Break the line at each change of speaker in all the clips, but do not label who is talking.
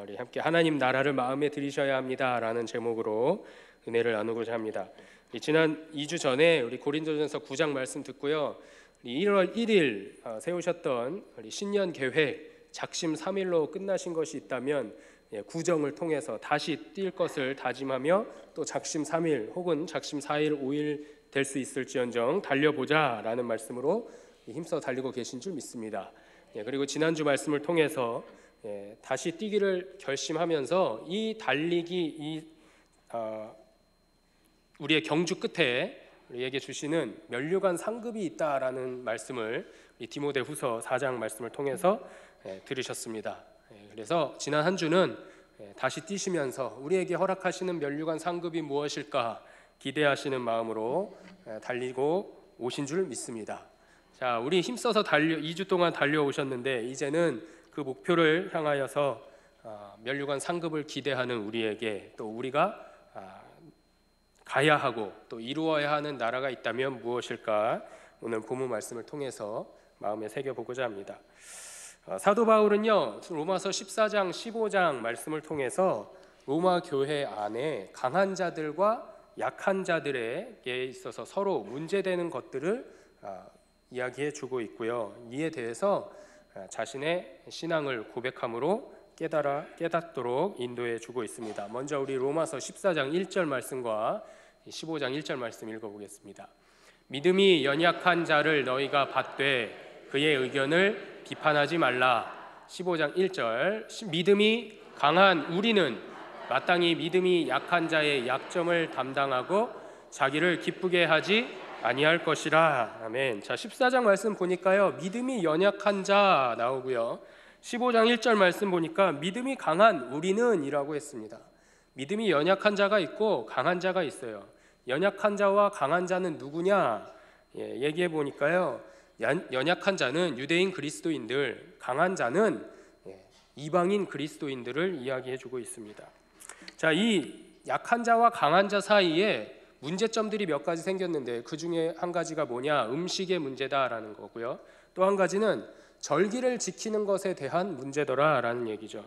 우리 함께 하나님 나라를 마음에 들이셔야 합니다라는 제목으로 은혜를 나누고자 합니다. 지난 2주 전에 우리 고린도전서 9장 말씀 듣고요. 1월 1일 세우셨던 우리 신년 계획 작심 3일로 끝나신 것이 있다면 구정을 통해서 다시 뛸 것을 다짐하며 또 작심 3일 혹은 작심 4일 5일 될 수 있을지언정 달려보자라는 말씀으로 힘써 달리고 계신 줄 믿습니다. 그리고 지난주 말씀을 통해서 다시 뛰기를 결심하면서 이 달리기 우리의 경주 끝에 우리에게 주시는 면류관 상급이 있다라는 말씀을 디모데후서 4장 말씀을 통해서 들으셨습니다. 그래서 지난 한 주는 다시 뛰시면서 우리에게 허락하시는 면류관 상급이 무엇일까 기대하시는 마음으로 달리고 오신 줄 믿습니다. 자, 우리 힘써서 2주 동안 달려오셨는데 이제는 그 목표를 향하여서 면류관 상급을 기대하는 우리에게 또 우리가 가야 하고 또 이루어야 하는 나라가 있다면 무엇일까 오늘 본문 말씀을 통해서 마음에 새겨보고자 합니다. 사도 바울은요 로마서 14장 15장 말씀을 통해서 로마 교회 안에 강한 자들과 약한 자들에게 있어서 서로 문제되는 것들을 이야기해 주고 있고요. 이에 대해서 자신의 신앙을 고백함으로 깨닫도록 인도해 주고 있습니다. 먼저 우리 로마서 14장 1절 말씀과 15장 1절 말씀 읽어보겠습니다. 믿음이 연약한 자를 너희가 받되 그의 의견을 비판하지 말라. 15장 1절 믿음이 강한 우리는 마땅히 믿음이 약한 자의 약점을 담당하고 자기를 기쁘게 하지 아니할 것이라. 아멘. 자, 14장 말씀 보니까요 믿음이 연약한 자 나오고요 15장 1절 말씀 보니까 믿음이 강한 우리는 이라고 했습니다. 믿음이 연약한 자가 있고 강한 자가 있어요. 연약한 자와 강한 자는 누구냐 얘기해 보니까요 연약한 자는 유대인 그리스도인들, 강한 자는 이방인 그리스도인들을 이야기해 주고 있습니다. 자, 이 약한 자와 강한 자 사이에 문제점들이 몇 가지 생겼는데 그 중에 한 가지가 뭐냐? 음식의 문제다라는 거고요. 또 한 가지는 절기를 지키는 것에 대한 문제더라라는 얘기죠.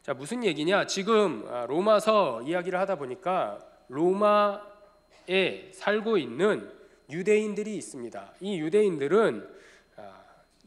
자, 무슨 얘기냐? 지금 로마서 이야기를 하다 보니까 로마에 살고 있는 유대인들이 있습니다. 이 유대인들은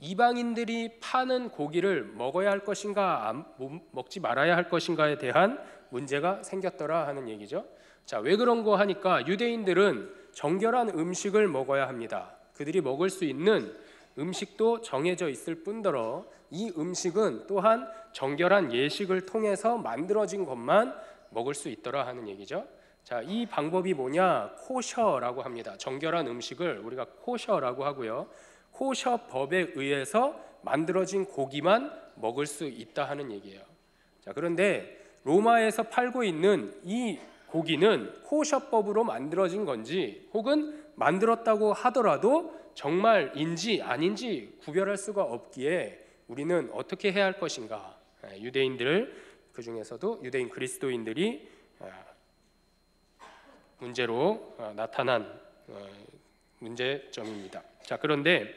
이방인들이 파는 고기를 먹어야 할 것인가 먹지 말아야 할 것인가에 대한 문제가 생겼더라 하는 얘기죠. 자, 왜 그런 거 하니까 유대인들은 정결한 음식을 먹어야 합니다. 그들이 먹을 수 있는 음식도 정해져 있을 뿐더러 이 음식은 또한 정결한 예식을 통해서 만들어진 것만 먹을 수 있더라 하는 얘기죠. 자, 이 방법이 뭐냐? 코셔라고 합니다. 정결한 음식을 우리가 코셔라고 하고요. 코셔 법에 의해서 만들어진 고기만 먹을 수 있다 하는 얘기예요. 자, 그런데 로마에서 팔고 있는 이 고기는 코셔법으로 만들어진 건지 혹은 만들었다고 하더라도 정말인지 아닌지 구별할 수가 없기에 우리는 어떻게 해야 할 것인가? 유대인들 그 중에서도 유대인 그리스도인들이 문제로 나타난 문제점입니다. 자, 그런데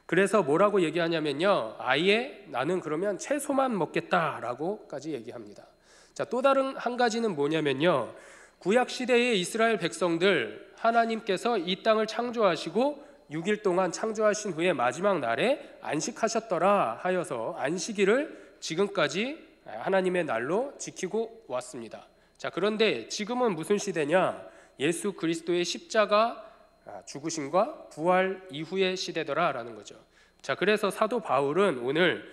그래서 뭐라고 얘기하냐면요 아예 나는 그러면 채소만 먹겠다라고까지 얘기합니다. 자, 또 다른 한 가지는 뭐냐면요 구약 시대의 이스라엘 백성들 하나님께서 이 땅을 창조하시고 6일 동안 창조하신 후에 마지막 날에 안식하셨더라 하여서 안식일을 지금까지 하나님의 날로 지키고 왔습니다. 자, 그런데 지금은 무슨 시대냐? 예수 그리스도의 십자가 죽으심과 부활 이후의 시대더라라는 거죠. 자, 그래서 사도 바울은 오늘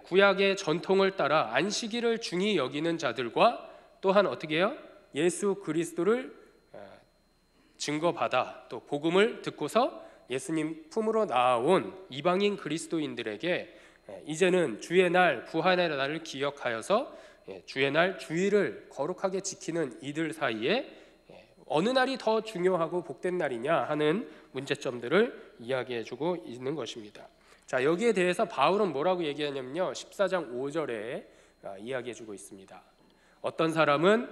구약의 전통을 따라 안식일을 중히 여기는 자들과 또한 어떻게 해요? 예수 그리스도를 증거받아 또 복음을 듣고서 예수님 품으로 나아온 이방인 그리스도인들에게 이제는 주의 날 부활의 날을 기억하여서 주의 날 주일을 거룩하게 지키는 이들 사이에 어느 날이 더 중요하고 복된 날이냐 하는 문제점들을 이야기해주고 있는 것입니다. 자, 여기에 대해서 바울은 뭐라고 얘기하냐면요 14장 5절에 이야기해주고 있습니다. 어떤 사람은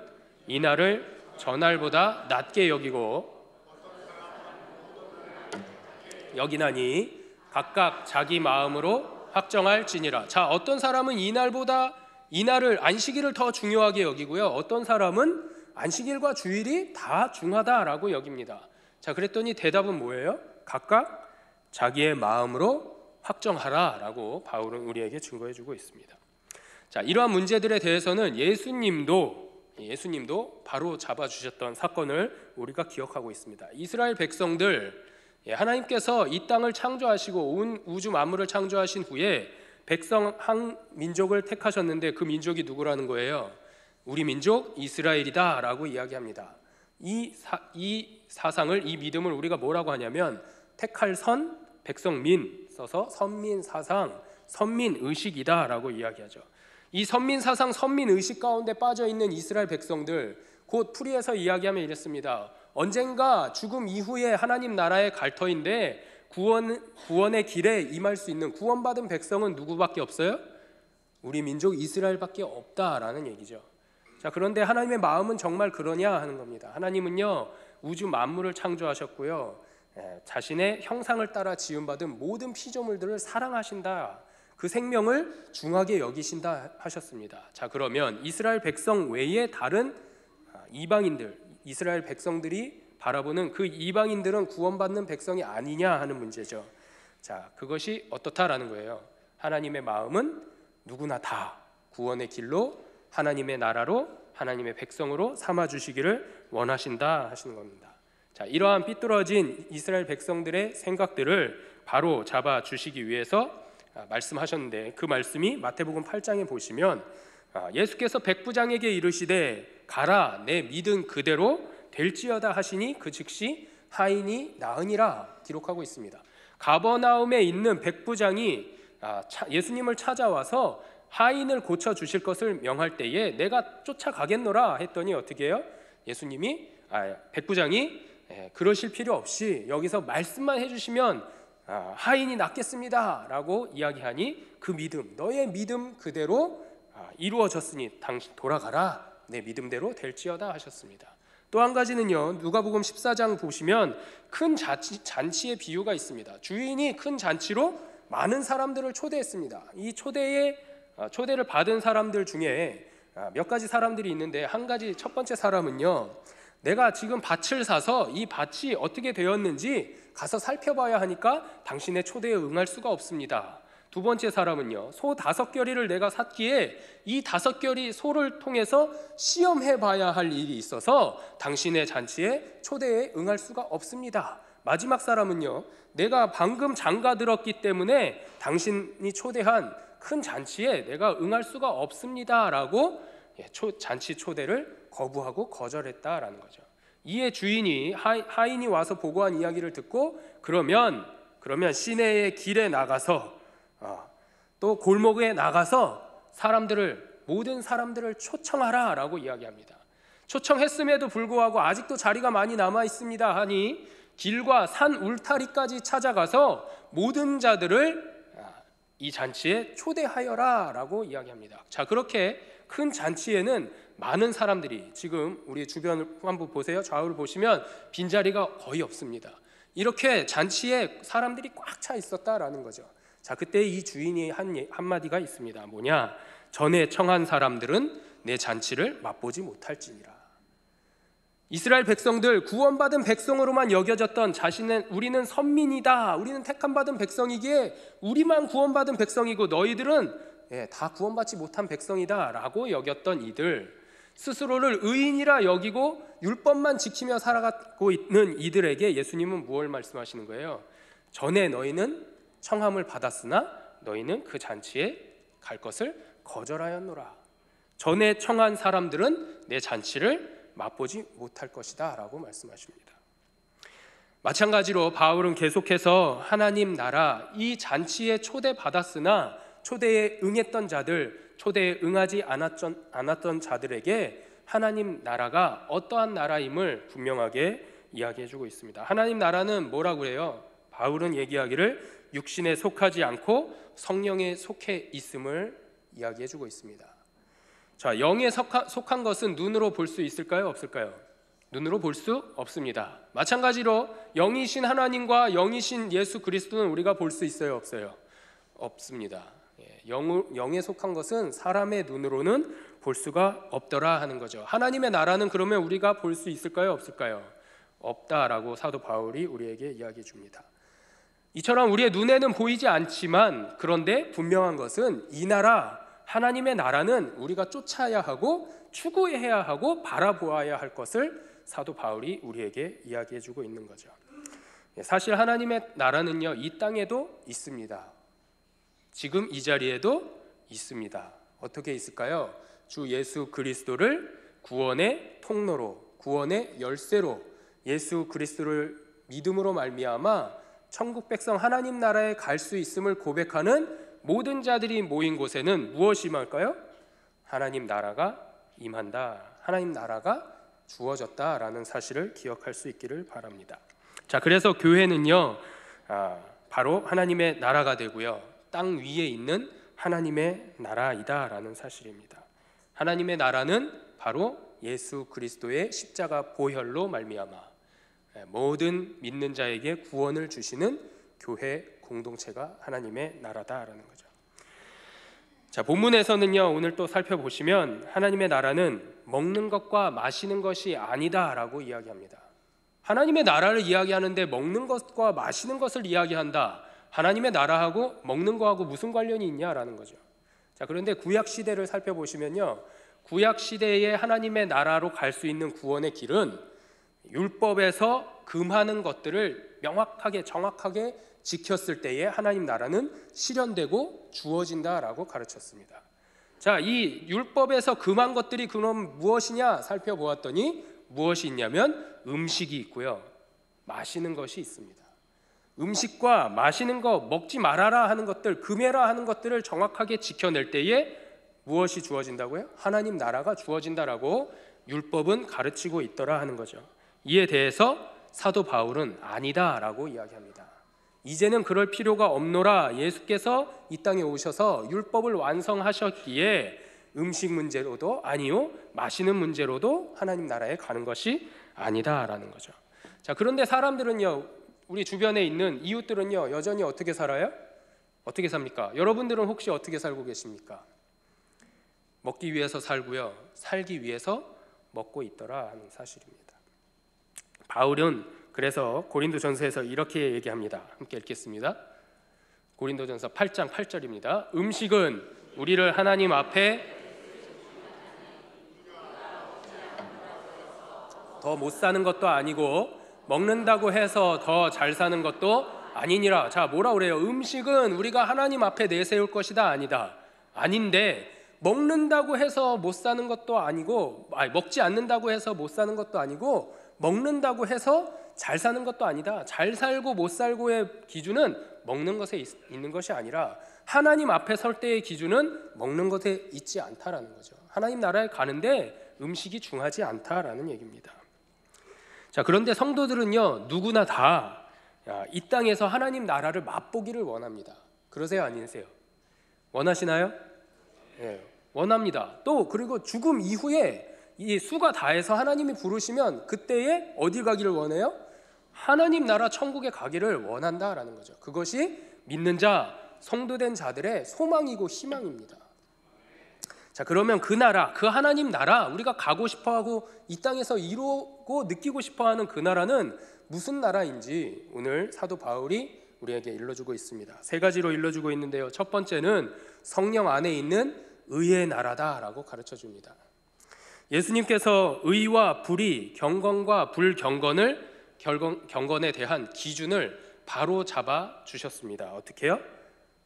이 날을 전날보다 낮게 여기나니 각각 자기 마음으로 확정할지니라. 자, 어떤 사람은 이 날보다 이날을 안식일을 더 중요하게 여기고요. 어떤 사람은 안식일과 주일이 다 중하다라고 여깁니다. 자, 그랬더니 대답은 뭐예요? 각각 자기의 마음으로 확정하라라고 바울은 우리에게 증거해 주고 있습니다. 자, 이러한 문제들에 대해서는 예수님도 바로 잡아주셨던 사건을 우리가 기억하고 있습니다. 이스라엘 백성들, 하나님께서 이 땅을 창조하시고 온 우주 만물을 창조하신 후에 백성 한 민족을 택하셨는데 그 민족이 누구라는 거예요? 우리 민족 이스라엘이다 라고 이야기합니다. 이 사상을, 이 믿음을 우리가 뭐라고 하냐면 택할 선, 백성민 써서 선민사상, 선민의식이다 라고 이야기하죠. 이 선민사상, 선민의식 가운데 빠져있는 이스라엘 백성들, 곧 풀이해서 이야기하면 이랬습니다. 언젠가 죽음 이후에 하나님 나라의 갈 터인데 구원의 길에 임할 수 있는 구원받은 백성은 누구밖에 없어요? 우리 민족 이스라엘밖에 없다라는 얘기죠. 자, 그런데 하나님의 마음은 정말 그러냐 하는 겁니다. 하나님은요, 우주 만물을 창조하셨고요, 자신의 형상을 따라 지음받은 모든 피조물들을 사랑하신다, 그 생명을 중하게 여기신다 하셨습니다. 자, 그러면 이스라엘 백성 외에 다른 이방인들, 이스라엘 백성들이 바라보는 그 이방인들은 구원받는 백성이 아니냐 하는 문제죠. 자, 그것이 어떻다라는 거예요. 하나님의 마음은 누구나 다 구원의 길로, 하나님의 나라로, 하나님의 백성으로 삼아주시기를 원하신다 하시는 겁니다. 자, 이러한 삐뚤어진 이스라엘 백성들의 생각들을 바로 잡아주시기 위해서 말씀하셨는데, 그 말씀이 마태복음 8장에 보시면 예수께서 백부장에게 이르시되 가라, 내 믿은 그대로 될지어다 하시니 그 즉시 하인이 나으니라 기록하고 있습니다. 가버나움에 있는 백부장이 예수님을 찾아와서 하인을 고쳐주실 것을 명할 때에 내가 쫓아가겠노라 했더니 어떻게 해요? 백부장이 그러실 필요 없이 여기서 말씀만 해주시면 하인이 낫겠습니다 라고 이야기하니 그 믿음, 너의 믿음 그대로 이루어졌으니 당신 돌아가라, 내 믿음대로 될지어다 하셨습니다. 또 한 가지는요, 누가복음 14장 보시면 큰 잔치의 비유가 있습니다. 주인이 큰 잔치로 많은 사람들을 초대했습니다. 이 초대를 받은 사람들 중에 몇 가지 사람들이 있는데, 한 가지, 첫 번째 사람은요, 내가 지금 밭을 사서 이 밭이 어떻게 되었는지 가서 살펴봐야 하니까 당신의 초대에 응할 수가 없습니다. 두 번째 사람은요, 소 5결이를 내가 샀기에 이 5결이 소를 통해서 시험해 봐야 할 일이 있어서 당신의 잔치에 초대에 응할 수가 없습니다. 마지막 사람은요, 내가 방금 장가들었기 때문에 당신이 초대한 큰 잔치에 내가 응할 수가 없습니다 라고 잔치 초대를 거부하고 거절했다라는 거죠. 이에 주인이, 하인이 와서 보고한 이야기를 듣고 그러면 시내의 길에 나가서 또 골목에 나가서 모든 사람들을 초청하라 라고 이야기합니다. 초청했음에도 불구하고 아직도 자리가 많이 남아 있습니다 하니 길과 산 울타리까지 찾아가서 모든 자들을 이 잔치에 초대하여라 라고 이야기합니다. 자, 그렇게 큰 잔치에는 많은 사람들이, 지금 우리 주변을 한번 보세요. 좌우를 보시면 빈자리가 거의 없습니다. 이렇게 잔치에 사람들이 꽉 차 있었다라는 거죠. 자, 그때 이 주인이 한마디가 있습니다. 뭐냐? 전에 청한 사람들은 내 잔치를 맛보지 못할지니라. 이스라엘 백성들, 구원받은 백성으로만 여겨졌던 우리는 선민이다, 우리는 택함받은 백성이기에 우리만 구원받은 백성이고 너희들은 다 구원받지 못한 백성이다 라고 여겼던 이들, 스스로를 의인이라 여기고 율법만 지키며 살아가고 있는 이들에게 예수님은 무엇을 말씀하시는 거예요? 전에 너희는 청함을 받았으나 너희는 그 잔치에 갈 것을 거절하였노라. 전에 청한 사람들은 내 잔치를 맛보지 못할 것이다 라고 말씀하십니다. 마찬가지로 바울은 계속해서 하나님 나라, 이 잔치에 초대받았으나 초대에 응했던 자들, 초대에 응하지 않았던 자들에게 하나님 나라가 어떠한 나라임을 분명하게 이야기해주고 있습니다. 하나님 나라는 뭐라고 해요? 바울은 얘기하기를 육신에 속하지 않고 성령에 속해 있음을 이야기해주고 있습니다. 자, 영에 속한 것은 눈으로 볼 수 있을까요? 없을까요? 눈으로 볼 수 없습니다. 마찬가지로 영이신 하나님과 영이신 예수 그리스도는 우리가 볼 수 있어요? 없어요? 없습니다. 영에 속한 것은 사람의 눈으로는 볼 수가 없더라 하는 거죠. 하나님의 나라는 그러면 우리가 볼 수 있을까요? 없을까요? 없다라고 사도 바울이 우리에게 이야기해 줍니다. 이처럼 우리의 눈에는 보이지 않지만 그런데 분명한 것은 이 나라, 하나님의 나라는 우리가 쫓아야 하고 추구해야 하고 바라보아야 할 것을 사도 바울이 우리에게 이야기해 주고 있는 거죠. 사실 하나님의 나라는요, 이 땅에도 있습니다. 지금 이 자리에도 있습니다. 어떻게 있을까요? 주 예수 그리스도를 구원의 통로로, 구원의 열쇠로 예수 그리스도를 믿음으로 말미암아 천국 백성 하나님 나라에 갈 수 있음을 고백하는 모든 자들이 모인 곳에는 무엇이 임할까요? 하나님 나라가 임한다, 하나님 나라가 주어졌다라는 사실을 기억할 수 있기를 바랍니다. 자, 그래서 교회는요, 바로 하나님의 나라가 되고요, 땅 위에 있는 하나님의 나라이다라는 사실입니다. 하나님의 나라는 바로 예수 그리스도의 십자가 보혈로 말미암아 모든 믿는 자에게 구원을 주시는 교회 공동체가 하나님의 나라다라는 거죠. 자, 본문에서는요, 오늘 또 살펴보시면 하나님의 나라는 먹는 것과 마시는 것이 아니다라고 이야기합니다. 하나님의 나라를 이야기하는데 먹는 것과 마시는 것을 이야기한다. 하나님의 나라하고 먹는 거하고 무슨 관련이 있냐라는 거죠. 자, 그런데 구약 시대를 살펴보시면요, 구약 시대에 하나님의 나라로 갈 수 있는 구원의 길은 율법에서 금하는 것들을 명확하게 정확하게 지켰을 때에 하나님 나라는 실현되고 주어진다라고 가르쳤습니다. 자, 이 율법에서 금한 것들이 그럼 무엇이냐 살펴보았더니 무엇이 있냐면 음식이 있고요, 마시는 것이 있습니다. 음식과 마시는 것, 먹지 말아라 하는 것들, 금해라 하는 것들을 정확하게 지켜낼 때에 무엇이 주어진다고요? 하나님 나라가 주어진다라고 율법은 가르치고 있더라 하는 거죠. 이에 대해서 사도 바울은 아니다라고 이야기합니다. 이제는 그럴 필요가 없노라. 예수께서 이 땅에 오셔서 율법을 완성하셨기에 음식 문제로도 아니요, 마시는 문제로도 하나님 나라에 가는 것이 아니다라는 거죠. 자, 그런데 사람들은요, 우리 주변에 있는 이웃들은요, 여전히 어떻게 살아요? 어떻게 삽니까? 여러분들은 혹시 어떻게 살고 계십니까? 먹기 위해서 살고요, 살기 위해서 먹고 있더라 하는 사실입니다. 바울은 그래서 고린도전서에서 이렇게 얘기합니다. 함께 읽겠습니다. 고린도전서 8장 8절입니다. 음식은 우리를 하나님 앞에 더 못 사는 것도 아니고 먹는다고 해서 더 잘 사는 것도 아니니라. 자, 뭐라 그래요? 음식은 우리가 하나님 앞에 내세울 것이다, 아니다? 아닌데, 먹는다고 해서 못 사는 것도 아니고, 먹지 않는다고 해서 못 사는 것도 아니고, 먹는다고 해서 잘 사는 것도 아니다. 잘 살고 못 살고의 기준은 먹는 것에 있는 것이 아니라 하나님 앞에 설 때의 기준은 먹는 것에 있지 않다라는 거죠. 하나님 나라에 가는데 음식이 중하지 않다라는 얘기입니다. 자, 그런데 성도들은요, 누구나 다 이 땅에서 하나님 나라를 맛보기를 원합니다. 그러세요, 아니세요? 원하시나요? 네, 원합니다. 또 그리고 죽음 이후에 이 수가 다해서 하나님이 부르시면 그때에 어디 가기를 원해요? 하나님 나라 천국에 가기를 원한다라는 거죠. 그것이 믿는 자, 성도된 자들의 소망이고 희망입니다. 자, 그러면 그 나라, 그 하나님 나라, 우리가 가고 싶어하고 이 땅에서 이루고 느끼고 싶어하는 그 나라는 무슨 나라인지 오늘 사도 바울이 우리에게 일러주고 있습니다. 세 가지로 일러주고 있는데요, 첫 번째는 성령 안에 있는 의의 나라다라고 가르쳐줍니다. 예수님께서 의와 불의, 경건과 불경건을 경건에 대한 기준을 바로 잡아 주셨습니다. 어떻게 해요?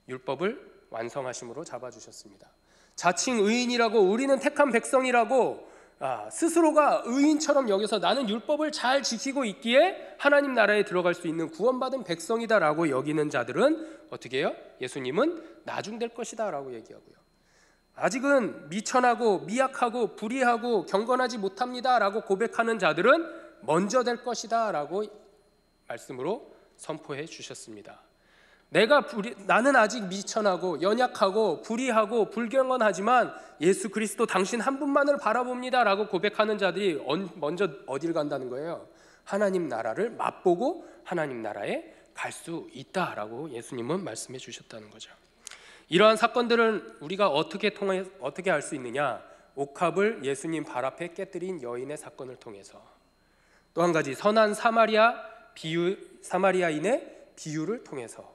율법을 완성하심으로 잡아 주셨습니다. 자칭 의인이라고, 우리는 택한 백성이라고 스스로가 의인처럼 여겨서 나는 율법을 잘 지키고 있기에 하나님 나라에 들어갈 수 있는 구원받은 백성이다라고 여기는 자들은 어떻게 해요? 예수님은 나중될 것이다 라고 얘기하고요, 아직은 미천하고 미약하고 불의하고 경건하지 못합니다 라고 고백하는 자들은 먼저 될 것이다 라고 말씀으로 선포해 주셨습니다. 나는 아직 미천하고 연약하고 불의하고 불경건하지만 예수 그리스도 당신 한 분만을 바라봅니다 라고 고백하는 자들이 먼저 어딜 간다는 거예요? 하나님 나라를 맛보고 하나님 나라에 갈 수 있다라고 예수님은 말씀해 주셨다는 거죠. 이러한 사건들은 우리가 어떻게 알 수 있느냐? 옥합을 예수님 발 앞에 깨뜨린 여인의 사건을 통해서, 또 한 가지 선한 사마리아인의 비유를 통해서,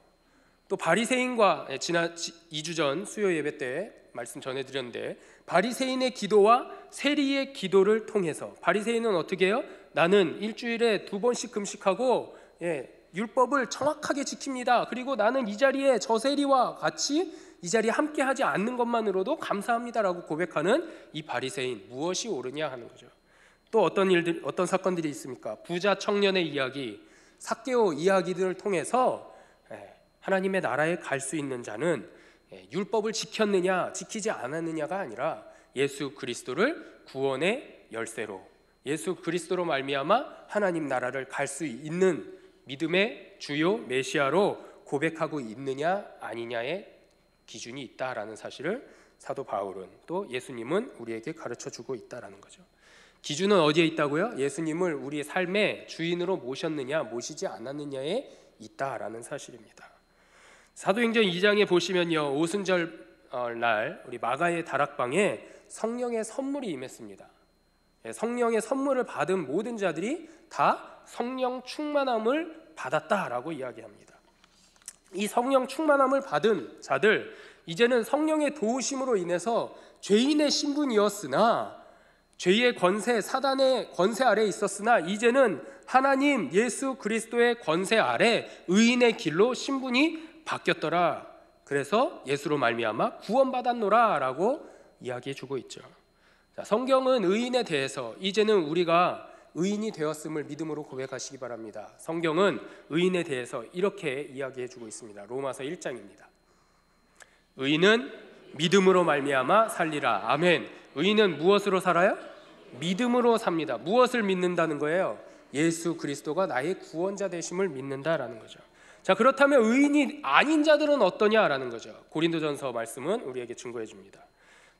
또 바리새인과 지난 2주 전 수요 예배 때 말씀 전해드렸는데, 바리새인의 기도와 세리의 기도를 통해서, 바리새인은 어떻게 해요? 나는 일주일에 2번씩 금식하고 율법을 정확하게 지킵니다. 그리고 나는 이 자리에 저 세리와 같이 이 자리에 함께 하지 않는 것만으로도 감사합니다라고 고백하는 이 바리새인, 무엇이 옳으냐 하는 거죠. 또 어떤 사건들이 있습니까? 부자 청년의 이야기, 삭개오 이야기들을 통해서 하나님의 나라에 갈 수 있는 자는 율법을 지켰느냐 지키지 않았느냐가 아니라 예수 그리스도를 구원의 열쇠로, 예수 그리스도로 말미암아 하나님 나라를 갈 수 있는 믿음의 주요 메시아로 고백하고 있느냐 아니냐의 기준이 있다라는 사실을 사도 바울은, 또 예수님은 우리에게 가르쳐주고 있다라는 거죠. 기준은 어디에 있다고요? 예수님을 우리의 삶의 주인으로 모셨느냐 모시지 않았느냐에 있다라는 사실입니다. 사도행전 2장에 보시면요, 오순절 날 우리 마가의 다락방에 성령의 선물이 임했습니다. 성령의 선물을 받은 모든 자들이 다 성령 충만함을 받았다라고 이야기합니다. 이 성령 충만함을 받은 자들, 이제는 성령의 도우심으로 인해서 죄인의 신분이었으나, 죄의 권세, 사단의 권세 아래 있었으나 이제는 하나님 예수 그리스도의 권세 아래 의인의 길로 신분이 바뀌었더라. 그래서 예수로 말미암아 구원받았노라 라고 이야기해주고 있죠. 자, 성경은 의인에 대해서 이제는 우리가 의인이 되었음을 믿음으로 고백하시기 바랍니다. 성경은 의인에 대해서 이렇게 이야기해주고 있습니다. 로마서 1장입니다. 의인은 믿음으로 말미암아 살리라. 아멘. 의인은 무엇으로 살아요? 믿음으로 삽니다. 무엇을 믿는다는 거예요? 예수 그리스도가 나의 구원자 되심을 믿는다라는 거죠. 자, 그렇다면 의인이 아닌 자들은 어떠냐라는 거죠. 고린도전서 말씀은 우리에게 증거해 줍니다.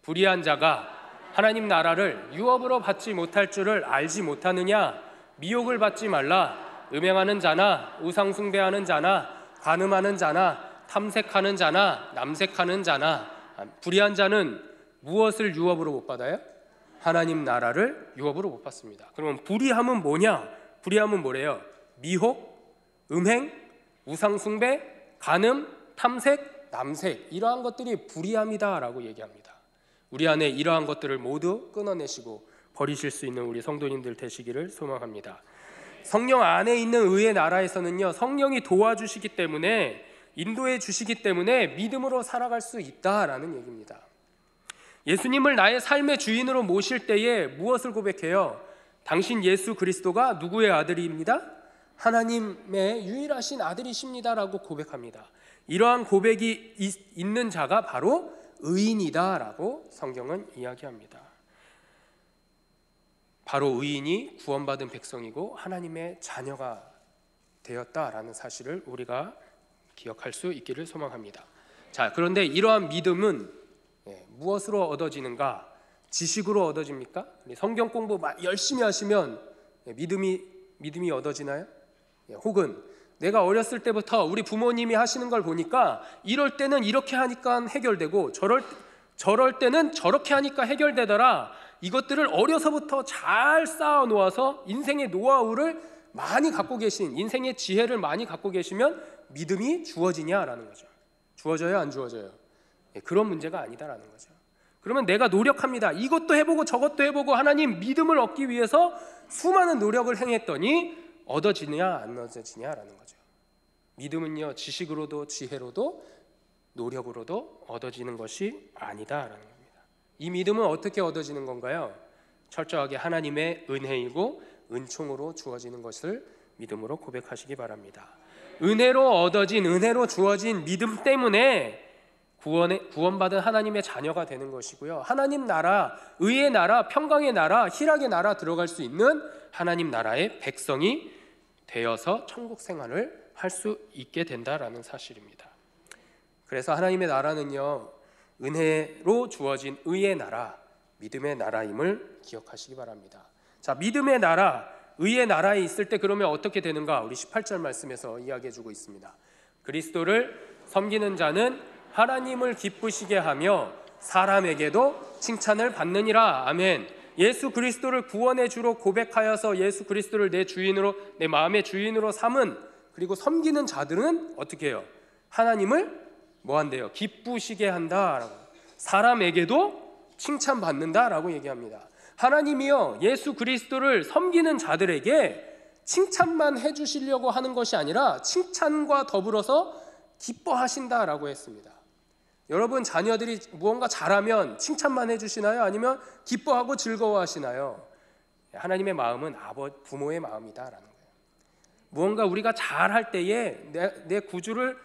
불의한 자가 하나님 나라를 유업으로 받지 못할 줄을 알지 못하느냐? 미혹을 받지 말라. 음행하는 자나 우상 숭배하는 자나 간음하는 자나 탐색하는 자나 남색하는 자나, 불의한 자는 무엇을 유업으로 못 받아요? 하나님 나라를 유업으로 못 받습니다. 그러면 불의함은 뭐냐? 불의함은 뭐래요? 미혹, 음행, 우상 숭배, 간음, 탐색, 남색, 이러한 것들이 불의함이다라고 얘기합니다. 우리 안에 이러한 것들을 모두 끊어내시고 버리실 수 있는 우리 성도님들 되시기를 소망합니다. 성령 안에 있는 의의 나라에서는요, 성령이 도와주시기 때문에, 인도해 주시기 때문에 믿음으로 살아갈 수 있다라는 얘기입니다. 예수님을 나의 삶의 주인으로 모실 때에 무엇을 고백해요? 당신 예수 그리스도가 누구의 아들입니다? 하나님의 유일하신 아들이십니다라고 고백합니다. 이러한 고백이 있는 자가 바로 의인이다라고 성경은 이야기합니다. 바로 의인이 구원받은 백성이고 하나님의 자녀가 되었다라는 사실을 우리가 기억할 수 있기를 소망합니다. 자, 그런데 이러한 믿음은 무엇으로 얻어지는가? 지식으로 얻어집니까? 성경 공부 열심히 하시면 믿음이 얻어지나요? 혹은 내가 어렸을 때부터 우리 부모님이 하시는 걸 보니까 이럴 때는 이렇게 하니까 해결되고 저럴 때는 저렇게 하니까 해결되더라. 이것들을 어려서부터 잘 쌓아 놓아서 인생의 노하우를 많이 갖고 계신, 인생의 지혜를 많이 갖고 계시면 믿음이 주어지냐라는 거죠. 주어져요, 안 주어져요? 그런 문제가 아니다라는 거죠. 그러면 내가 노력합니다. 이것도 해보고 저것도 해보고 하나님 믿음을 얻기 위해서 수많은 노력을 행했더니 얻어지냐 안 얻어지냐라는 거죠. 믿음은요, 지식으로도 지혜로도 노력으로도 얻어지는 것이 아니다라는 겁니다. 이 믿음은 어떻게 얻어지는 건가요? 철저하게 하나님의 은혜이고 은총으로 주어지는 것을 믿음으로 고백하시기 바랍니다. 은혜로 얻어진, 은혜로 주어진 믿음 때문에 구원받은 하나님의 자녀가 되는 것이고요, 하나님 나라, 의의 나라, 평강의 나라, 희락의 나라 들어갈 수 있는 하나님 나라의 백성이 되어서 천국 생활을 할 수 있게 된다라는 사실입니다. 그래서 하나님의 나라는요, 은혜로 주어진 의의 나라, 믿음의 나라임을 기억하시기 바랍니다. 자, 믿음의 나라, 의의 나라에 있을 때 그러면 어떻게 되는가? 우리 18절 말씀에서 이야기해주고 있습니다. 그리스도를 섬기는 자는 하나님을 기쁘시게 하며 사람에게도 칭찬을 받느니라. 아멘. 예수 그리스도를 구원의 주로 고백하여서 예수 그리스도를 내 주인으로, 내 마음의 주인으로 삼은, 그리고 섬기는 자들은 어떻게 해요? 하나님을 뭐 한대요? 기쁘시게 한다라고, 사람에게도 칭찬받는다라고 얘기합니다. 하나님이요, 예수 그리스도를 섬기는 자들에게 칭찬만 해주시려고 하는 것이 아니라 칭찬과 더불어서 기뻐하신다라고 했습니다. 여러분 자녀들이 무언가 잘하면 칭찬만 해주시나요? 아니면 기뻐하고 즐거워하시나요? 하나님의 마음은 부모의 마음이다라는 거예요. 무언가 우리가 잘할 때에 내 구주를,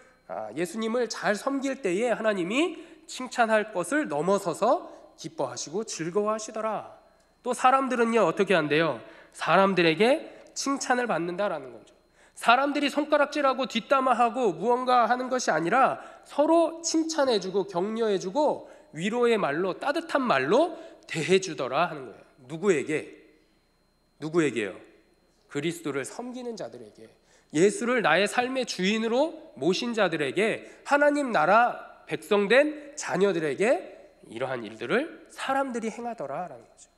예수님을 잘 섬길 때에 하나님이 칭찬할 것을 넘어서서 기뻐하시고 즐거워하시더라. 또 사람들은요 어떻게 한대요? 사람들에게 칭찬을 받는다라는 거죠. 사람들이 손가락질하고 뒷담화하고 무언가 하는 것이 아니라 서로 칭찬해주고 격려해주고 위로의 말로, 따뜻한 말로 대해주더라 하는 거예요. 누구에게요? 그리스도를 섬기는 자들에게, 예수를 나의 삶의 주인으로 모신 자들에게, 하나님 나라 백성된 자녀들에게 이러한 일들을 사람들이 행하더라라는 거죠.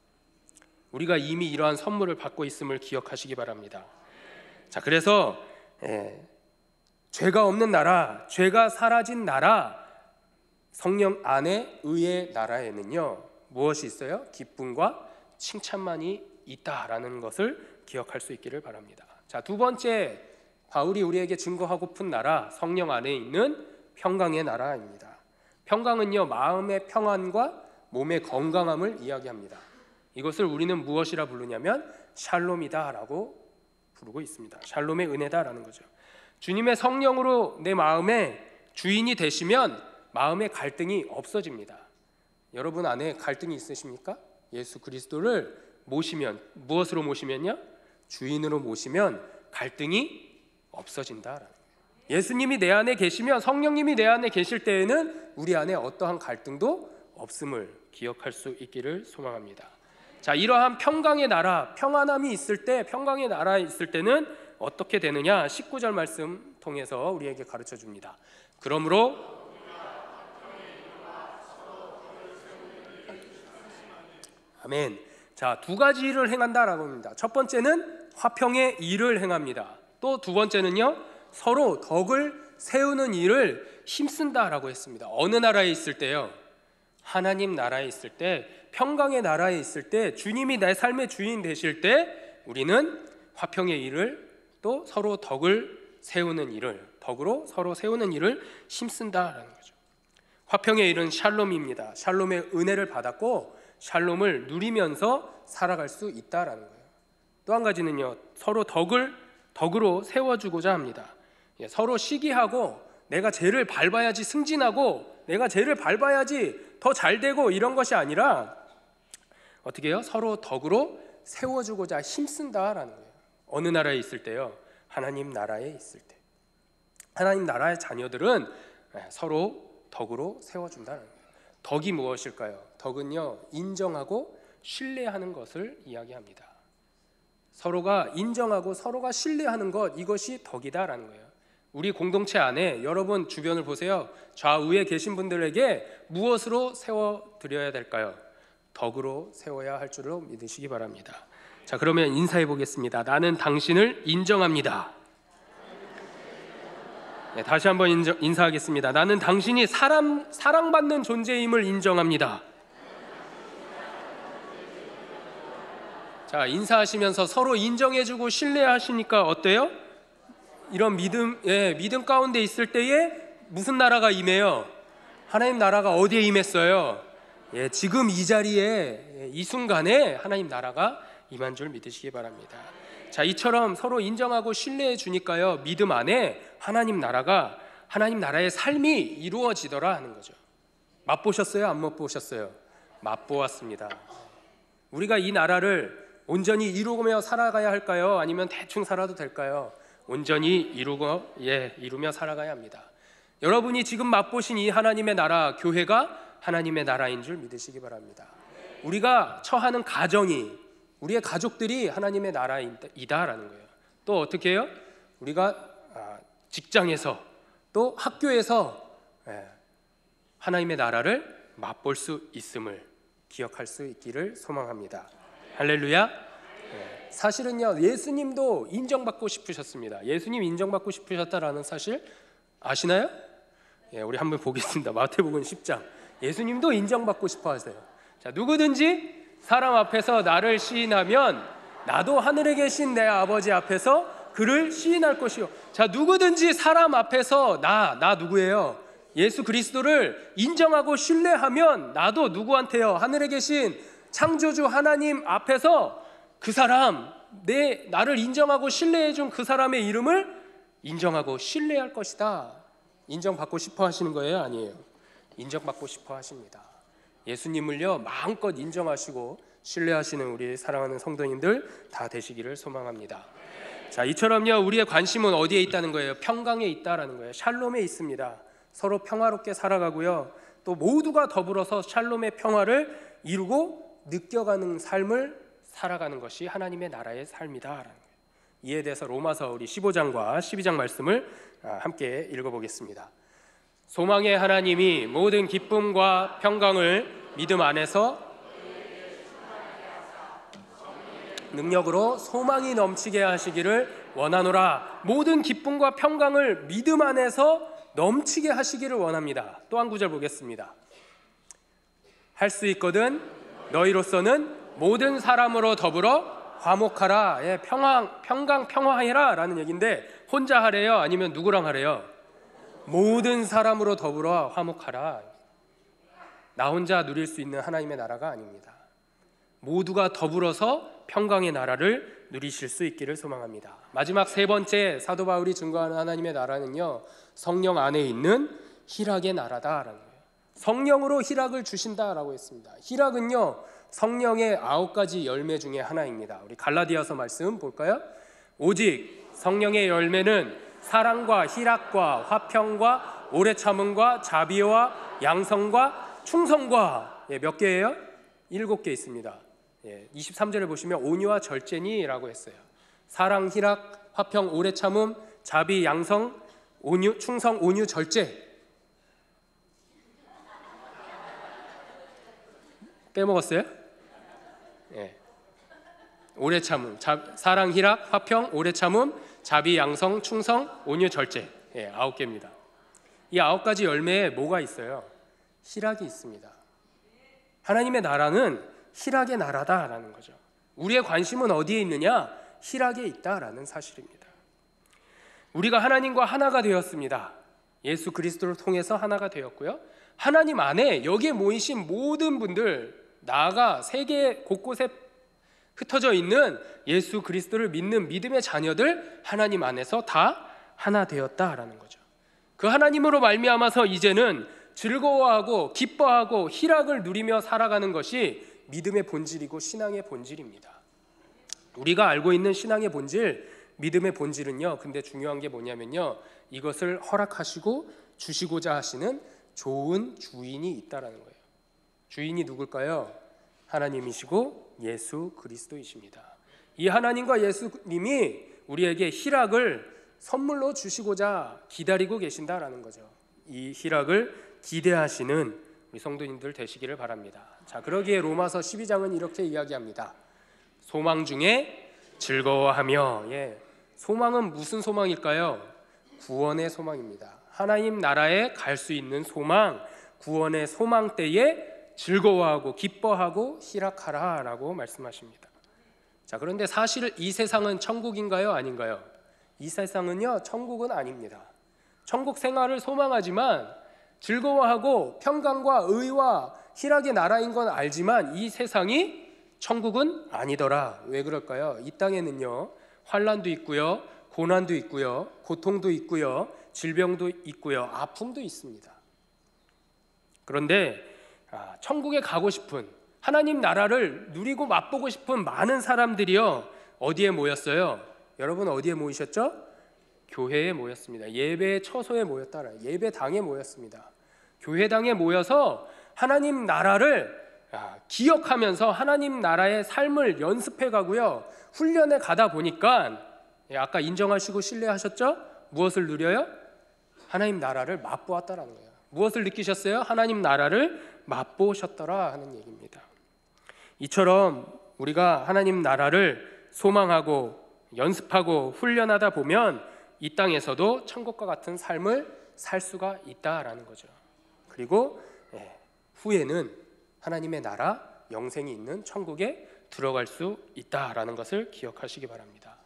우리가 이미 이러한 선물을 받고 있음을 기억하시기 바랍니다. 자, 그래서 죄가 없는 나라, 죄가 사라진 나라, 성령 안에 의의 나라에는요 무엇이 있어요? 기쁨과 칭찬만이 있다라는 것을 기억할 수 있기를 바랍니다. 자, 두 번째, 바울이 우리에게 증거하고픈 나라, 성령 안에 있는 평강의 나라입니다. 평강은요 마음의 평안과 몸의 건강함을 이야기합니다. 이것을 우리는 무엇이라 부르냐면 샬롬이다라고 부르고 있습니다. 샬롬의 은혜다라는 거죠. 주님의 성령으로 내 마음의 주인이 되시면 마음의 갈등이 없어집니다. 여러분 안에 갈등이 있으십니까? 예수 그리스도를 모시면, 무엇으로 모시면요? 주인으로 모시면 갈등이 없어진다라는 거예요. 예수님이 내 안에 계시면, 성령님이 내 안에 계실 때에는 우리 안에 어떠한 갈등도 없음을 기억할 수 있기를 소망합니다. 자, 이러한 평강의 나라, 평안함이 있을 때, 평강의 나라에 있을 때는 어떻게 되느냐? 19절 말씀 통해서 우리에게 가르쳐 줍니다. 그러므로 아멘. 자, 두 가지 일을 행한다라고 합니다. 첫 번째는 화평의 일을 행합니다. 또 두 번째는요, 서로 덕을 세우는 일을 힘쓴다라고 했습니다. 어느 나라에 있을 때요? 하나님 나라에 있을 때, 평강의 나라에 있을 때, 주님이 내 삶의 주인 되실 때 우리는 화평의 일을, 또 서로 덕을 세우는 일을, 덕으로 서로 세우는 일을 힘쓴다라는 거죠. 화평의 일은 샬롬입니다. 샬롬의 은혜를 받았고 샬롬을 누리면서 살아갈 수 있다라는 거예요. 또 한 가지는요, 서로 덕으로 세워주고자 합니다. 서로 시기하고 내가 쟤를 밟아야지 승진하고 내가 쟤를 밟아야지 더 잘되고 이런 것이 아니라 어떻게 해요? 서로 덕으로 세워주고자 힘쓴다라는 거예요. 어느 나라에 있을 때요? 하나님 나라에 있을 때. 하나님 나라의 자녀들은 서로 덕으로 세워준다는 거예요. 덕이 무엇일까요? 덕은요, 인정하고 신뢰하는 것을 이야기합니다. 서로가 인정하고 서로가 신뢰하는 것, 이것이 덕이다라는 거예요. 우리 공동체 안에 여러분 주변을 보세요. 좌우에 계신 분들에게 무엇으로 세워드려야 될까요? 덕으로 세워야 할 줄로 믿으시기 바랍니다. 자, 그러면 인사해 보겠습니다. 나는 당신을 인정합니다. 네, 다시 한번 인사하겠습니다. 나는 당신이 사랑받는 존재임을 인정합니다. 자, 인사하시면서 서로 인정해주고 신뢰하시니까 어때요? 이런 믿음 가운데 있을 때에 무슨 나라가 임해요? 하나님 나라가 어디에 임했어요? 지금 이 자리에, 이 순간에 하나님 나라가 임한 줄 믿으시기 바랍니다. 자, 이처럼 서로 인정하고 신뢰해 주니까요, 믿음 안에 하나님 나라의 삶이 이루어지더라 하는 거죠. 맛보셨어요? 안 맛보셨어요? 맛보았습니다. 우리가 이 나라를 온전히 이루며 살아가야 할까요? 아니면 대충 살아도 될까요? 온전히 이루며 살아가야 합니다. 여러분이 지금 맛보신 이 하나님의 나라, 교회가 하나님의 나라인 줄 믿으시기 바랍니다. 우리가 처하는 가정이, 우리의 가족들이 하나님의 나라이다라는 거예요. 또 어떻게 해요? 우리가 직장에서, 또 학교에서 하나님의 나라를 맛볼 수 있음을 기억할 수 있기를 소망합니다. 할렐루야. 사실은요, 예수님도 인정받고 싶으셨습니다. 예수님 인정받고 싶으셨다라는 사실 아시나요? 우리 한번 보겠습니다. 마태복음 10장. 예수님도 인정받고 싶어 하세요. 자, 누구든지 사람 앞에서 나를 시인하면 나도 하늘에 계신 내 아버지 앞에서 그를 시인할 것이요. 자, 누구든지 사람 앞에서 나 누구예요? 예수 그리스도를 인정하고 신뢰하면 나도 누구한테요? 하늘에 계신 창조주 하나님 앞에서 그 사람, 나를 인정하고 신뢰해 준 그 사람의 이름을 인정하고 신뢰할 것이다. 인정받고 싶어 하시는 거예요? 아니에요. 인정받고 싶어 하십니다. 예수님을요, 마음껏 인정하시고 신뢰하시는 우리 사랑하는 성도님들 다 되시기를 소망합니다. 자, 이처럼요, 우리의 관심은 어디에 있다는 거예요? 평강에 있다라는 거예요. 샬롬에 있습니다. 서로 평화롭게 살아가고요, 또 모두가 더불어서 샬롬의 평화를 이루고 느껴가는 삶을 살아가는 것이 하나님의 나라의 삶이다라는 거예요. 이에 대해서 로마서 우리 15장과 12장 말씀을 함께 읽어보겠습니다. 소망의 하나님이 모든 기쁨과 평강을 믿음 안에서 능력으로 소망이 넘치게 하시기를 원하노라. 모든 기쁨과 평강을 믿음 안에서 넘치게 하시기를 원합니다. 또 한 구절 보겠습니다. 할 수 있거든 너희로서는 모든 사람으로 더불어 화목하라. 평강 평화해라 라는 얘기인데, 혼자 하래요? 아니면 누구랑 하래요? 모든 사람으로 더불어 화목하라. 나 혼자 누릴 수 있는 하나님의 나라가 아닙니다. 모두가 더불어서 평강의 나라를 누리실 수 있기를 소망합니다. 마지막 세 번째 사도 바울이 증거하는 하나님의 나라는요, 성령 안에 있는 희락의 나라다라는 거예요. 성령으로 희락을 주신다라고 했습니다. 희락은요, 성령의 9가지 열매 중에 하나입니다. 우리 갈라디아서 말씀 볼까요? 오직 성령의 열매는 사랑과 희락과 화평과 오래 참음과 자비와 양성과 충성과, 몇 개예요? 7개 있습니다. 23절에 보시면 온유와 절제니라고 했어요. 사랑, 희락, 화평, 오래 참음, 자비, 양성, 온유, 충성, 온유, 절제. 빼먹었어요? 오래 참음, 사랑, 희락, 화평, 오래 참음, 자비, 양성, 충성, 온유, 절제. 9개입니다. 이 9가지 열매에 뭐가 있어요? 희락이 있습니다. 하나님의 나라는 희락의 나라다라는 거죠. 우리의 관심은 어디에 있느냐? 희락에 있다라는 사실입니다. 우리가 하나님과 하나가 되었습니다. 예수 그리스도를 통해서 하나가 되었고요, 하나님 안에 여기에 모이신 모든 분들, 나아가 세계 곳곳에 흩어져 있는 예수 그리스도를 믿는 믿음의 자녀들, 하나님 안에서 다 하나 되었다라는 거죠. 그 하나님으로 말미암아서 이제는 즐거워하고 기뻐하고 희락을 누리며 살아가는 것이 믿음의 본질이고 신앙의 본질입니다. 우리가 알고 있는 신앙의 본질, 믿음의 본질은요, 근데 중요한 게 뭐냐면요, 이것을 허락하시고 주시고자 하시는 좋은 주인이 있다라는 거예요. 주인이 누굴까요? 하나님이시고 예수 그리스도이십니다. 이 하나님과 예수님이 우리에게 희락을 선물로 주시고자 기다리고 계신다라는 거죠. 이 희락을 기대하시는 우리 성도님들 되시기를 바랍니다. 자, 그러기에 로마서 12장은 이렇게 이야기합니다. 소망 중에 즐거워하며. 소망은 무슨 소망일까요? 구원의 소망입니다. 하나님 나라에 갈 수 있는 소망, 구원의 소망 때에 즐거워하고 기뻐하고 희락하라라고 말씀하십니다. 자, 그런데 사실 이 세상은 천국인가요? 아닌가요? 이 세상은요, 천국은 아닙니다. 천국 생활을 소망하지만 즐거워하고 평강과 의와 희락의 나라인 건 알지만 이 세상이 천국은 아니더라. 왜 그럴까요? 이 땅에는요, 환난도 있고요, 고난도 있고요, 고통도 있고요, 질병도 있고요, 아픔도 있습니다. 그런데 천국에 가고 싶은, 하나님 나라를 누리고 맛보고 싶은 많은 사람들이요, 어디에 모였어요? 여러분 어디에 모이셨죠? 교회에 모였습니다. 예배 처소에 모였다. 예배당에 모였습니다. 교회당에 모여서 하나님 나라를 기억하면서 하나님 나라의 삶을 연습해 가고요, 훈련에 가다 보니까, 아까 인정하시고 신뢰하셨죠? 무엇을 누려요? 하나님 나라를 맛보았다라는 거예요. 무엇을 느끼셨어요? 하나님 나라를 맛보셨더라 하는 얘기입니다. 이처럼 우리가 하나님 나라를 소망하고 연습하고 훈련하다 보면 이 땅에서도 천국과 같은 삶을 살 수가 있다라는 거죠. 그리고 후에는 하나님의 나라, 영생이 있는 천국에 들어갈 수 있다라는 것을 기억하시기 바랍니다.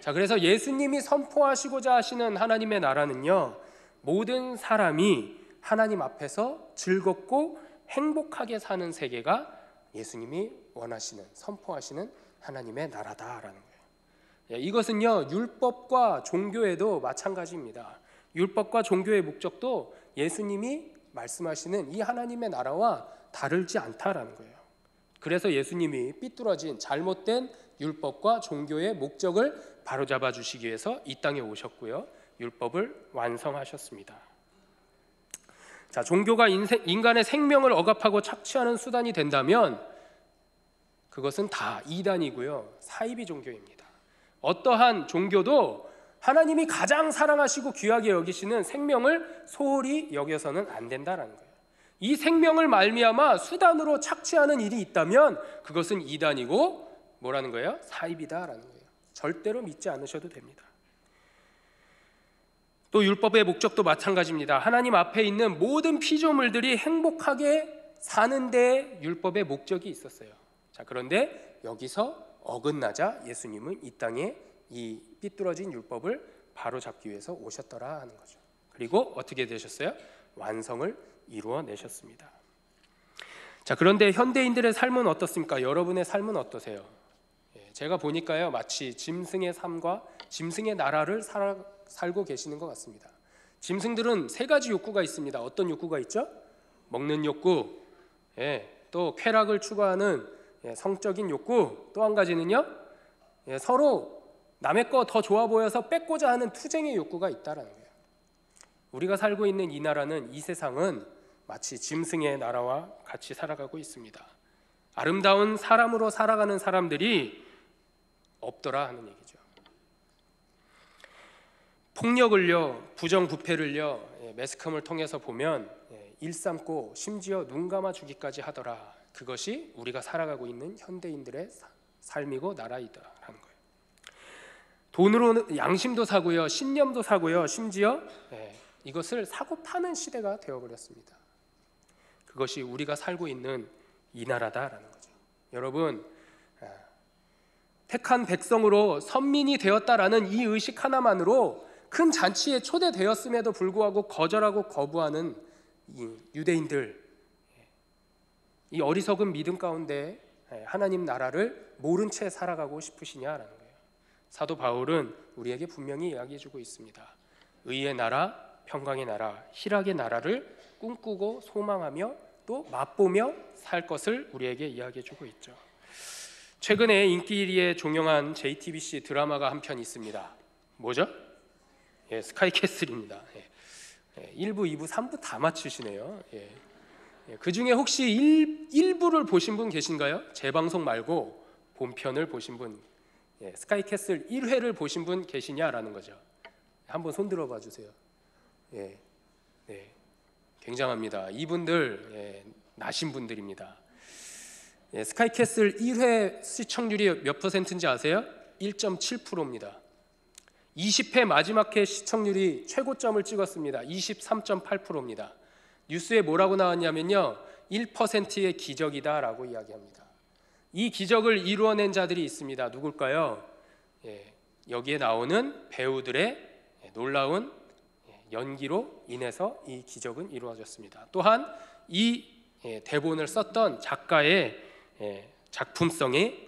자, 그래서 예수님이 선포하시고자 하시는 하나님의 나라는요, 모든 사람이 하나님 앞에서 즐겁고 행복하게 사는 세계가 예수님이 원하시는, 선포하시는 하나님의 나라다라는 거예요. 이것은요, 율법과 종교에도 마찬가지입니다. 율법과 종교의 목적도 예수님이 말씀하시는 이 하나님의 나라와 다르지 않다라는 거예요. 그래서 예수님이 삐뚤어진 잘못된 율법과 종교의 목적을 바로잡아 주시기 위해서 이 땅에 오셨고요, 율법을 완성하셨습니다. 자, 종교가 인간의 생명을 억압하고 착취하는 수단이 된다면 그것은 다 이단이고요, 사이비 종교입니다. 어떠한 종교도 하나님이 가장 사랑하시고 귀하게 여기시는 생명을 소홀히 여겨서는 안 된다라는 거예요. 이 생명을 말미암아 수단으로 착취하는 일이 있다면 그것은 이단이고 뭐라는 거예요? 사이비다라는 거예요. 절대로 믿지 않으셔도 됩니다. 또 율법의 목적도 마찬가지입니다. 하나님 앞에 있는 모든 피조물들이 행복하게 사는 데 율법의 목적이 있었어요. 자, 그런데 여기서 어긋나자 예수님은 이 땅에 이 삐뚤어진 율법을 바로잡기 위해서 오셨더라 하는 거죠. 그리고 어떻게 되셨어요? 완성을 이루어내셨습니다. 자, 그런데 현대인들의 삶은 어떻습니까? 여러분의 삶은 어떠세요? 제가 보니까요, 마치 짐승의 삶과 짐승의 나라를 살고 계시는 것 같습니다. 짐승들은 세 가지 욕구가 있습니다. 어떤 욕구가 있죠? 먹는 욕구, 또 쾌락을 추구하는 성적인 욕구, 또 한 가지는요, 서로 남의 거 더 좋아 보여서 뺏고자 하는 투쟁의 욕구가 있다라는 거예요. 우리가 살고 있는 이 나라는, 이 세상은 마치 짐승의 나라와 같이 살아가고 있습니다. 아름다운 사람으로 살아가는 사람들이 없더라 하는 얘기죠. 폭력을요, 부정부패를요, 매스컴을 통해서 보면 일삼고 심지어 눈 감아 주기까지 하더라. 그것이 우리가 살아가고 있는 현대인들의 삶이고 나라이다라는 거예요. 돈으로 양심도 사고요, 신념도 사고요, 심지어 이것을 사고 파는 시대가 되어버렸습니다. 그것이 우리가 살고 있는 이 나라다라는 거죠. 여러분, 택한 백성으로 선민이 되었다라는 이 의식 하나만으로 큰 잔치에 초대되었음에도 불구하고 거절하고 거부하는 이 유대인들, 이 어리석은 믿음 가운데 하나님 나라를 모른 채 살아가고 싶으시냐라는 거예요. 사도 바울은 우리에게 분명히 이야기해주고 있습니다. 의의 나라, 평강의 나라, 희락의 나라를 꿈꾸고 소망하며 또 맛보며 살 것을 우리에게 이야기해주고 있죠. 최근에 인기리에 종영한 JTBC 드라마가 한 편 있습니다. 뭐죠? 스카이캐슬입니다. 1부, 2부, 3부 다 맞추시네요. 그 중에 혹시 1부를 보신 분 계신가요? 재방송 말고 본편을 보신 분, 스카이캐슬 1회를 보신 분 계시냐라는 거죠. 한번 손 들어봐 주세요. 굉장합니다. 이분들 나신 분들입니다. 스카이캐슬 1회 시청률이 몇 퍼센트인지 아세요? 1.7%입니다. 20회 마지막 회 시청률이 최고점을 찍었습니다. 23.8%입니다. 뉴스에 뭐라고 나왔냐면요, 1%의 기적이다라고 이야기합니다. 이 기적을 이루어낸 자들이 있습니다. 누굴까요? 여기에 나오는 배우들의 놀라운 연기로 인해서 이 기적은 이루어졌습니다. 또한 이 대본을 썼던 작가의 작품성에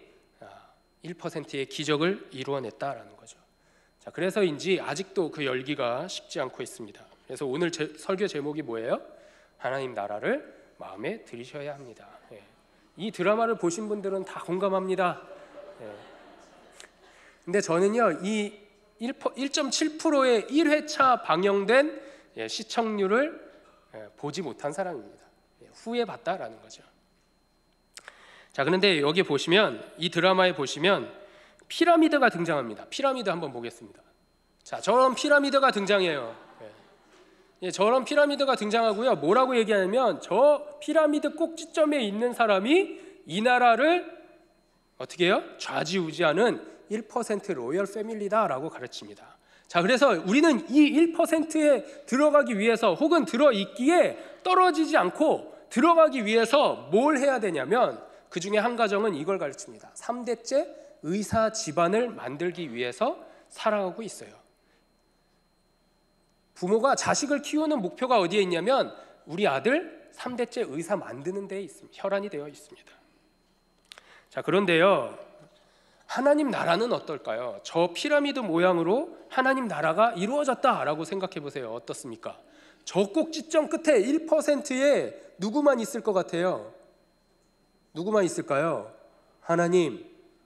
1%의 기적을 이루어냈다라는 거죠. 자, 그래서인지 아직도 그 열기가 식지 않고 있습니다. 그래서 오늘 설교 제목이 뭐예요? 하나님 나라를 마음에 들이셔야 합니다. 이 드라마를 보신 분들은 다 공감합니다. 근데 저는요, 이 1.7%의 1회차 방영된 시청률을 보지 못한 사람입니다. 후에 봤다라는 거죠. 자, 그런데 여기 보시면, 이 드라마에 보시면 피라미드가 등장합니다. 피라미드 한번 보겠습니다. 자, 저런 피라미드가 등장해요. 저런 피라미드가 등장하고요. 뭐라고 얘기하냐면 저 피라미드 꼭지점에 있는 사람이 이 나라를 어떻게 해요? 좌지우지하는 1% 로열 패밀리다라고 가르칩니다. 자, 그래서 우리는 이 1%에 들어가기 위해서 혹은 들어있기에 떨어지지 않고 들어가기 위해서 뭘 해야 되냐면 그 중에 한 가정은 이걸 가르칩니다. 3대째 의사 집안을 만들기 위해서 살아가고 있어요. 부모가 자식을 키우는 목표가 어디에 있냐면 우리 아들 3대째 의사 만드는 데에 있습니다. 혈안이 되어 있습니다. 자, 그런데요, 하나님 나라는 어떨까요? 저 피라미드 모양으로 하나님 나라가 이루어졌다라고 생각해 보세요. 어떻습니까? 저 꼭지점 끝에 1%에 누구만 있을 것 같아요? 누구만 있을까요? 하나님,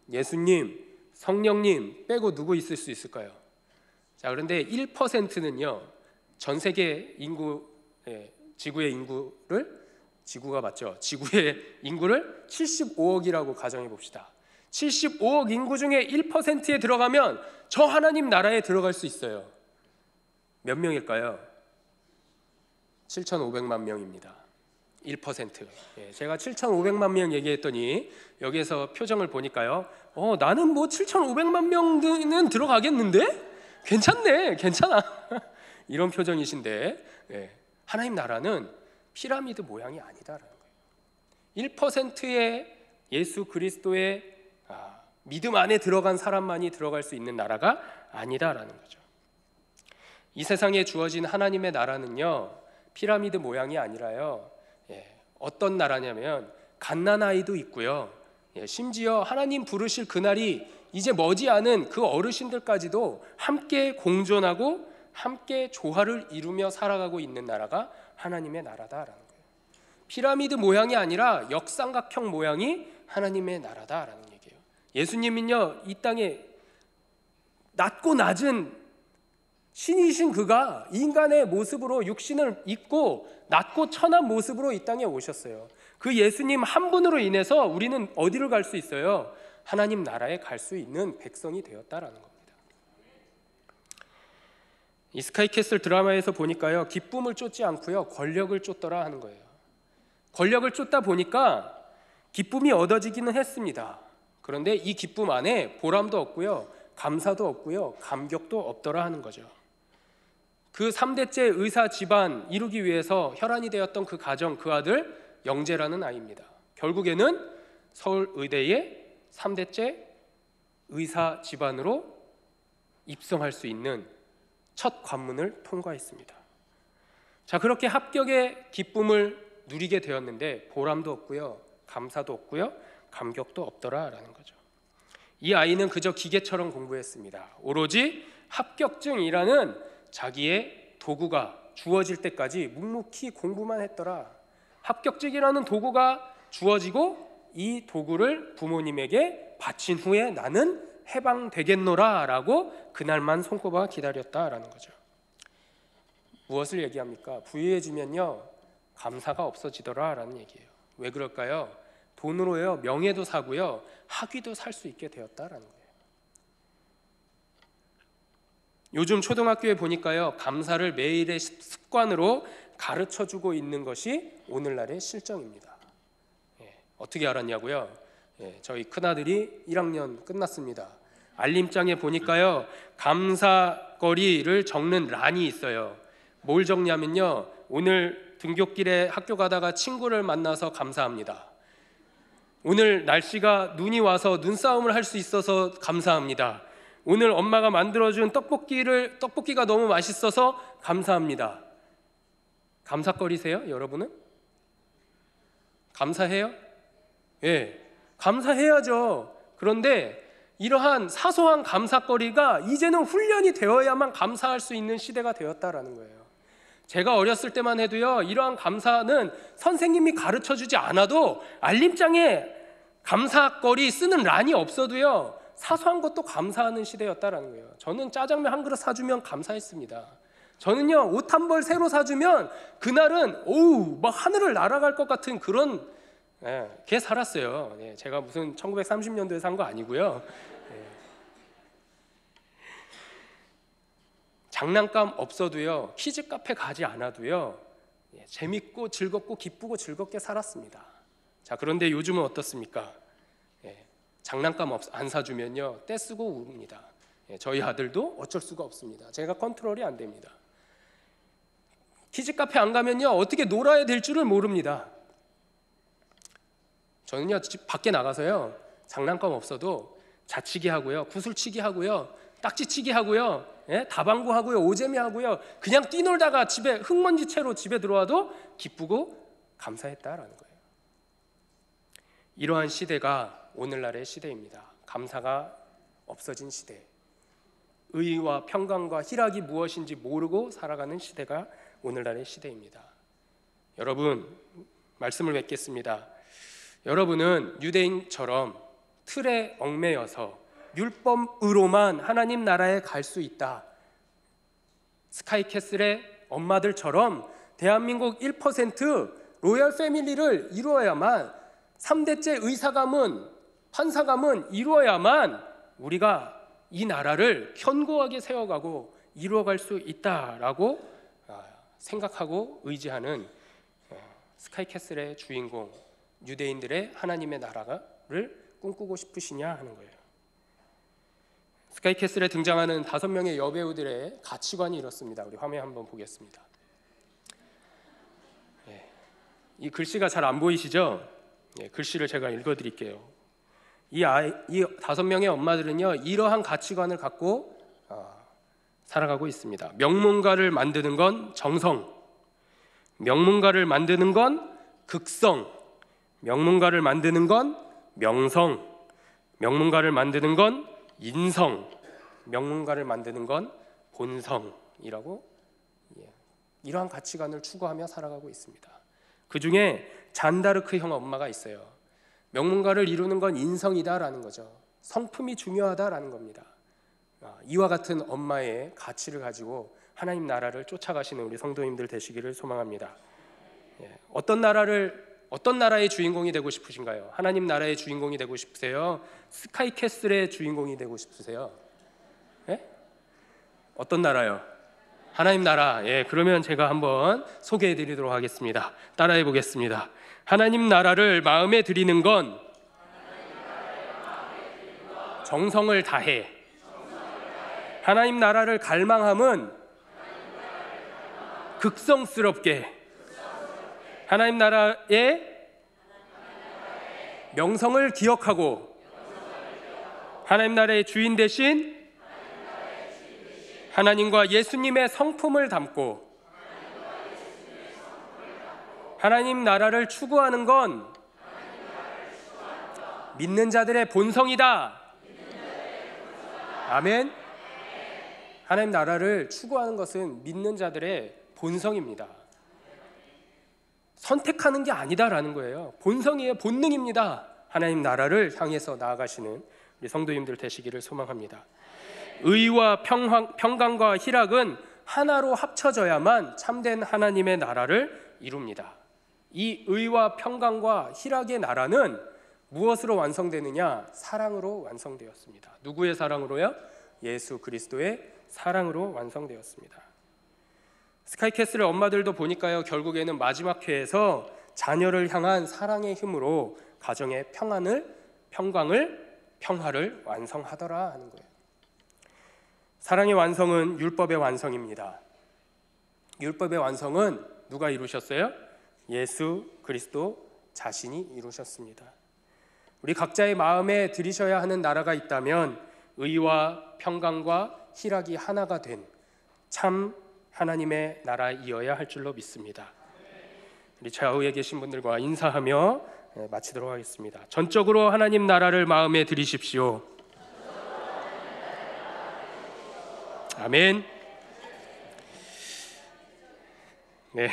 예수님, 성령님 빼고 누구 있을 수 있을까요? 자, 그런데 1%는요 전 세계 인구, 지구의 인구를, 지구가 맞죠? 지구의 인구를 75억이라고 가정해 봅시다. 75억 인구 중에 1%에 들어가면 저 하나님 나라에 들어갈 수 있어요. 몇 명일까요? 7,500만 명입니다. 1%. 제가 7,500만 명 얘기했더니 여기에서 표정을 보니까요, 나는 뭐 7,500만 명은 들어가겠는데? 괜찮네, 괜찮아. 이런 표정이신데, 하나님 나라는 피라미드 모양이 아니다라는 거예요. 1%의 예수 그리스도의 믿음 안에 들어간 사람만이 들어갈 수 있는 나라가 아니다라는 거죠. 이 세상에 주어진 하나님의 나라는요 피라미드 모양이 아니라요 어떤 나라냐면 갓난아이도 있고요, 심지어 하나님 부르실 그날이 이제 머지않은 그 어르신들까지도 함께 공존하고 함께 조화를 이루며 살아가고 있는 나라가 하나님의 나라다라는 거예요. 피라미드 모양이 아니라 역삼각형 모양이 하나님의 나라다라는 얘기예요. 예수님은요 이 땅에 낮고 낮은 신이신 그가 인간의 모습으로 육신을 입고 낮고 천한 모습으로 이 땅에 오셨어요. 그 예수님 한 분으로 인해서 우리는 어디를 갈 수 있어요? 하나님 나라에 갈 수 있는 백성이 되었다라는 겁니다. 이 스카이캐슬 드라마에서 보니까요 기쁨을 쫓지 않고요 권력을 쫓더라 하는 거예요. 권력을 쫓다 보니까 기쁨이 얻어지기는 했습니다. 그런데 이 기쁨 안에 보람도 없고요 감사도 없고요 감격도 없더라 하는 거죠. 그 3대째 의사 집안 이루기 위해서 혈안이 되었던 그 가정, 그 아들 영재라는 아이입니다. 결국에는 서울의대의 3대째 의사 집안으로 입성할 수 있는 첫 관문을 통과했습니다. 자, 그렇게 합격의 기쁨을 누리게 되었는데 보람도 없고요 감사도 없고요 감격도 없더라라는 거죠. 이 아이는 그저 기계처럼 공부했습니다. 오로지 합격증이라는 자기의 도구가 주어질 때까지 묵묵히 공부만 했더라. 합격증이라는 도구가 주어지고 이 도구를 부모님에게 바친 후에 나는 해방되겠노라라고 그날만 손꼽아 기다렸다라는 거죠. 무엇을 얘기합니까? 부유해지면요 감사가 없어지더라라는 얘기예요. 왜 그럴까요? 돈으로요 명예도 사고요 학위도 살 수 있게 되었다라는 거예요. 요즘 초등학교에 보니까요 감사를 매일의 습관으로 가르쳐주고 있는 것이 오늘날의 실정입니다. 어떻게 알았냐고요? 저희 큰아들이 1학년 끝났습니다. 알림장에 보니까요 감사거리를 적는 란이 있어요. 뭘 적냐면요 오늘 등굣길에 학교 가다가 친구를 만나서 감사합니다. 오늘 날씨가 눈이 와서 눈싸움을 할 수 있어서 감사합니다. 오늘 엄마가 만들어준 떡볶이가 너무 맛있어서 감사합니다. 감사거리세요, 여러분은? 감사해요? 예, 감사해야죠. 그런데 이러한 사소한 감사거리가 이제는 훈련이 되어야만 감사할 수 있는 시대가 되었다라는 거예요. 제가 어렸을 때만 해도요 이러한 감사는 선생님이 가르쳐주지 않아도 알림장에 감사거리 쓰는 란이 없어도요 사소한 것도 감사하는 시대였다라는 거예요. 저는 짜장면 한 그릇 사주면 감사했습니다. 저는요 옷 한 벌 새로 사주면 그날은 오우 막 하늘을 날아갈 것 같은 그런 게 살았어요. 제가 무슨 1930년도에 산 거 아니고요. 장난감 없어도요, 키즈 카페 가지 않아도요, 재밌고 즐겁고 기쁘고 즐겁게 살았습니다. 자, 그런데 요즘은 어떻습니까? 장난감 안 사주면요 떼쓰고 웁니다. 저희 아들도 어쩔 수가 없습니다. 제가 컨트롤이 안 됩니다. 키즈 카페 안 가면요 어떻게 놀아야 될 줄을 모릅니다. 저는요 집 밖에 나가서요 장난감 없어도 자치기 하고요, 구슬치기 하고요, 딱지치기 하고요, 다방구 하고요, 오재미 하고요, 그냥 뛰놀다가 집에 흙먼지 채로 집에 들어와도 기쁘고 감사했다라는 거예요. 이러한 시대가 오늘날의 시대입니다. 감사가 없어진 시대, 의와 평강과 희락이 무엇인지 모르고 살아가는 시대가 오늘날의 시대입니다. 여러분, 말씀을 맺겠습니다. 여러분은 유대인처럼 틀에 얽매여서 율법으로만 하나님 나라에 갈 수 있다. 스카이캐슬의 엄마들처럼 대한민국 1% 로열 패밀리를 이루어야만, 3대째 의사가문, 판사가문 이루어야만 우리가 이 나라를 견고하게 세워가고 이루어갈 수 있다라고 생각하고 의지하는 스카이캐슬의 주인공, 유대인들의 하나님의 나라를 꿈꾸고 싶으시냐 하는 거예요. 스카이캐슬에 등장하는 5명의 여배우들의 가치관이 이렇습니다. 우리 화면 한번 보겠습니다. 이 글씨가 잘 안 보이시죠? 글씨를 제가 읽어드릴게요. 이 5명의 엄마들은요 이러한 가치관을 갖고 살아가고 있습니다. 명문가를 만드는 건 정성, 명문가를 만드는 건 극성, 명문가를 만드는 건 명성, 명문가를 만드는 건 인성, 명문가를 만드는 건 본성이라고 이러한 가치관을 추구하며 살아가고 있습니다. 그 중에 잔다르크형 엄마가 있어요. 명문가를 이루는 건 인성이다라는 거죠. 성품이 중요하다라는 겁니다. 이와 같은 엄마의 가치를 가지고 하나님 나라를 쫓아가시는 우리 성도님들 되시기를 소망합니다. 어떤 나라의 주인공이 되고 싶으신가요? 하나님 나라의 주인공이 되고 싶으세요? 스카이캐슬의 주인공이 되고 싶으세요? 어떤 나라요? 하나님 나라. 그러면 제가 한번 소개해 드리도록 하겠습니다. 따라해 보겠습니다. 하나님 나라를 마음에 드리는 건 정성을 다해. 하나님 나라를 갈망함은 극성스럽게 하나님 나라의 명성을 기억하고 하나님 나라의 주인 대신 하나님과 예수님의 성품을 담고 하나님 나라를 추구하는 건 믿는 자들의 본성이다. 아멘. 하나님 나라를 추구하는 것은 믿는 자들의 본성입니다. 선택하는 게 아니다라는 거예요. 본성이에요. 본능입니다. 하나님 나라를 향해서 나아가시는 우리 성도님들 되시기를 소망합니다. 의와 평강과 희락은 하나로 합쳐져야만 참된 하나님의 나라를 이룹니다. 이 의와 평강과 희락의 나라는 무엇으로 완성되느냐? 사랑으로 완성되었습니다. 누구의 사랑으로요? 예수 그리스도의 사랑으로 완성되었습니다. 스카이캐슬의 엄마들도 보니까요 결국에는 마지막 회에서 자녀를 향한 사랑의 힘으로 가정의 평화를 완성하더라 하는 거예요. 사랑의 완성은 율법의 완성입니다. 율법의 완성은 누가 이루셨어요? 예수 그리스도 자신이 이루셨습니다. 우리 각자의 마음에 들이셔야 하는 나라가 있다면 의와 평강과 희락이 하나가 된 참 하나님의 나라이어야 할 줄로 믿습니다. 우리 좌우에 계신 분들과 인사하며 마치도록 하겠습니다. 전적으로 하나님 나라를 마음에 들이십시오. 아멘. 네.